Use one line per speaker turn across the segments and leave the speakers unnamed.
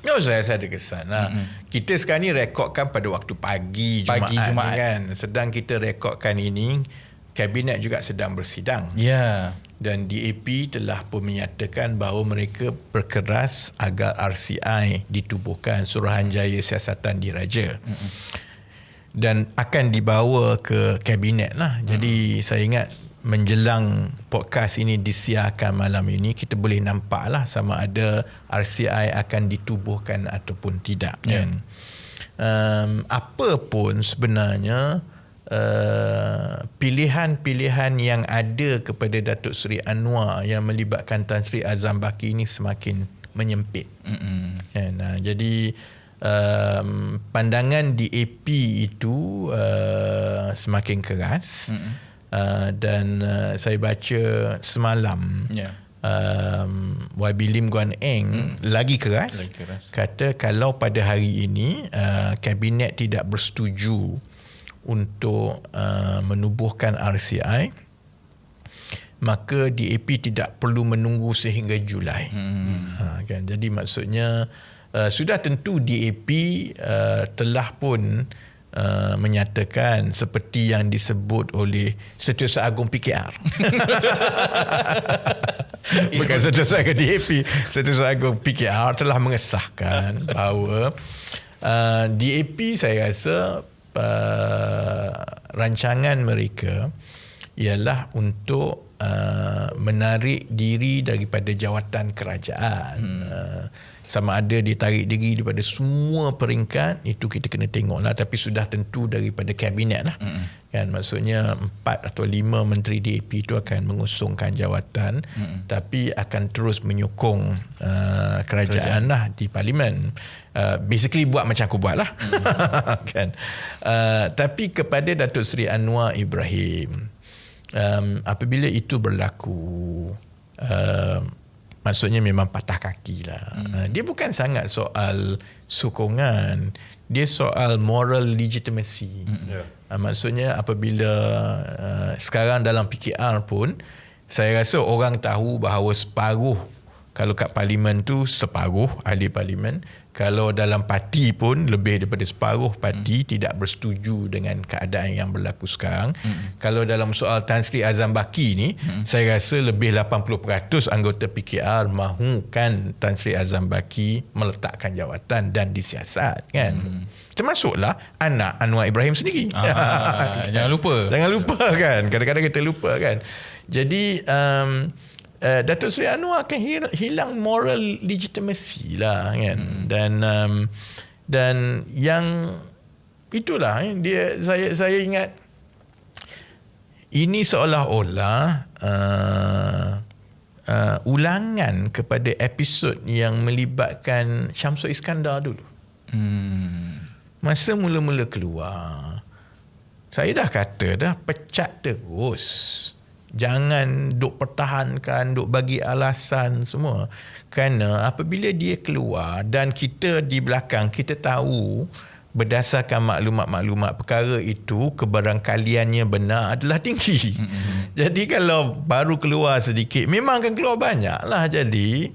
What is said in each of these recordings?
Saya ada kesan lah. Kita sekarang ni rekodkan pada waktu pagi Jumaat. Kan. Sedang kita rekodkan ini, Kabinet juga sedang bersidang. Dan DAP telah pun menyatakan bahawa mereka berkeras agar RCI ditubuhkan, Suruhanjaya Siasatan Diraja. Dan akan dibawa ke Kabinet lah. Jadi saya ingat menjelang podcast ini disiarkan malam ini, kita boleh nampak lah sama ada RCI akan ditubuhkan ataupun tidak. Kan? Apa pun sebenarnya pilihan-pilihan yang ada kepada Datuk Seri Anwar yang melibatkan Tan Sri Azam Baki ini semakin menyempit. Kan? Jadi pandangan DAP itu semakin keras. Dan saya baca semalam YB Lim Guan Eng lagi keras kata kalau pada hari ini Kabinet tidak bersetuju untuk menubuhkan RCI, maka DAP tidak perlu menunggu sehingga Julai. Kan? Jadi maksudnya sudah tentu DAP telah pun menyatakan seperti yang disebut oleh Setiausaha Agung PKR. Bukan Setiausaha Agung DAP, Setiausaha Agung PKR telah mengesahkan bahawa DAP saya rasa rancangan mereka ialah untuk menarik diri daripada jawatan kerajaan. Sama ada ditarik diri daripada semua peringkat, itu kita kena tengok lah. Tapi sudah tentu daripada Kabinet lah. Kan, maksudnya 4 atau 5 menteri DAP itu akan mengusungkan jawatan, tapi akan terus menyokong kerajaan lah di Parlimen. Basically buat macam aku buat lah. Kan? Tapi kepada Datuk Seri Anwar Ibrahim, apabila itu berlaku, maksudnya memang patah kaki lah. Dia bukan sangat soal sokongan, dia soal moral legitimacy. Maksudnya apabila sekarang dalam PKR pun, saya rasa orang tahu bahawa separuh, kalau kat Parlimen tu separuh ahli Parlimen, kalau dalam parti pun lebih daripada separuh parti tidak bersetuju dengan keadaan yang berlaku sekarang. Kalau dalam soal Tan Sri Azam Baki ni, saya rasa lebih 80% anggota PKR mahukan Tan Sri Azam Baki meletakkan jawatan dan disiasat, kan. Termasuklah anak Anwar Ibrahim sendiri.
Jangan lupa
kan. Kadang-kadang kita lupa kan. Jadi Datuk Seri Anwar akan hilang moral legitimacy lah, kan. Dan yang itulah dia, saya ingat ini seolah-olah ulangan kepada episod yang melibatkan Syamsul Iskandar dulu. Masa mula-mula keluar, saya dah kata dah, pecat terus. Jangan duk pertahankan, duk bagi alasan semua. Kerana apabila dia keluar dan kita di belakang, kita tahu berdasarkan maklumat-maklumat perkara itu, kebarangkaliannya benar adalah tinggi. Jadi kalau baru keluar sedikit, memang akan keluar banyak lah. Jadi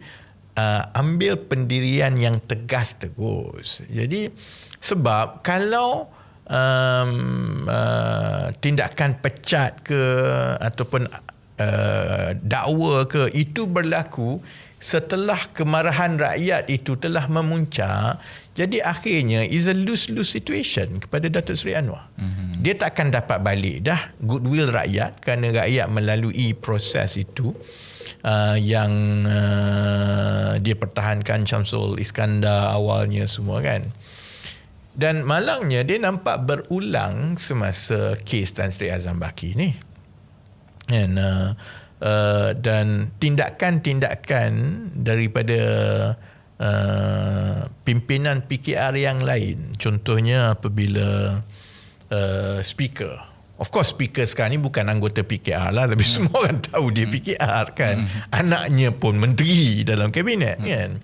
ambil pendirian yang tegas terus. Jadi sebab kalau tindakan pecat ke ataupun dakwa ke itu berlaku setelah kemarahan rakyat itu telah memuncak, jadi akhirnya is a lose-lose situation kepada Datuk Seri Anwar. Dia tak akan dapat balik dah goodwill rakyat, kerana rakyat melalui proses itu yang dia pertahankan Syamsul Iskandar awalnya semua, kan. Dan malangnya dia nampak berulang semasa kes Tan Sri Azam Baki ni. Dan tindakan-tindakan daripada pimpinan PKR yang lain. Contohnya apabila speaker. Of course speaker sekarang ni bukan anggota PKR lah, tapi semua orang tahu dia PKR, kan. Anaknya pun menteri dalam kabinet, kan.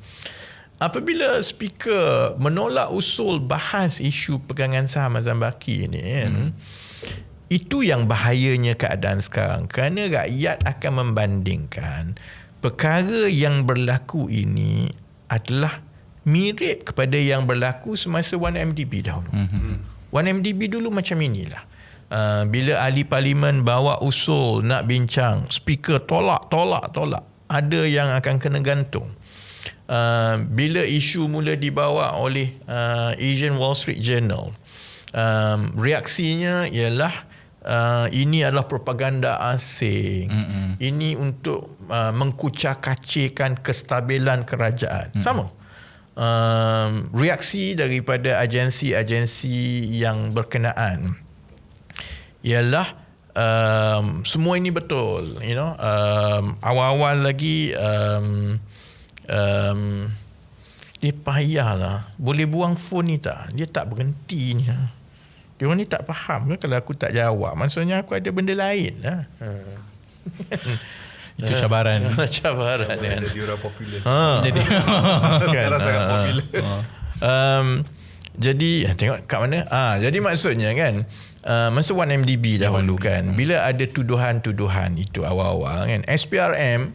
Apabila speaker menolak usul bahas isu pegangan saham Azam Baki ni, kan, itu yang bahayanya keadaan sekarang, kerana rakyat akan membandingkan perkara yang berlaku ini adalah mirip kepada yang berlaku semasa 1MDB dahulu. 1MDB dulu macam inilah. Bila ahli parlimen bawa usul nak bincang, speaker tolak. Ada yang akan kena gantung. Bila isu mula dibawa oleh Asian Wall Street Journal, reaksinya ialah ini adalah propaganda asing. Ini untuk mengkucak-kacirkan kestabilan kerajaan. Sama. Reaksi daripada agensi-agensi yang berkenaan ialah semua ini betul. Awal-awal lagi dia payahlah. Boleh buang phone ni tak? Dia tak berhenti ni. Dia orang ni tak faham ke kalau aku tak jawab? Maksudnya aku ada benda lain lah.
Itu cabaran.
Cabaran kan.
Jadi orang popular.
Jadi
Sekarang sangat popular.
Jadi tengok kat mana. Jadi maksudnya kan, masa 1MDB dahulu kan, bila ada tuduhan-tuduhan itu awal-awal kan, SPRM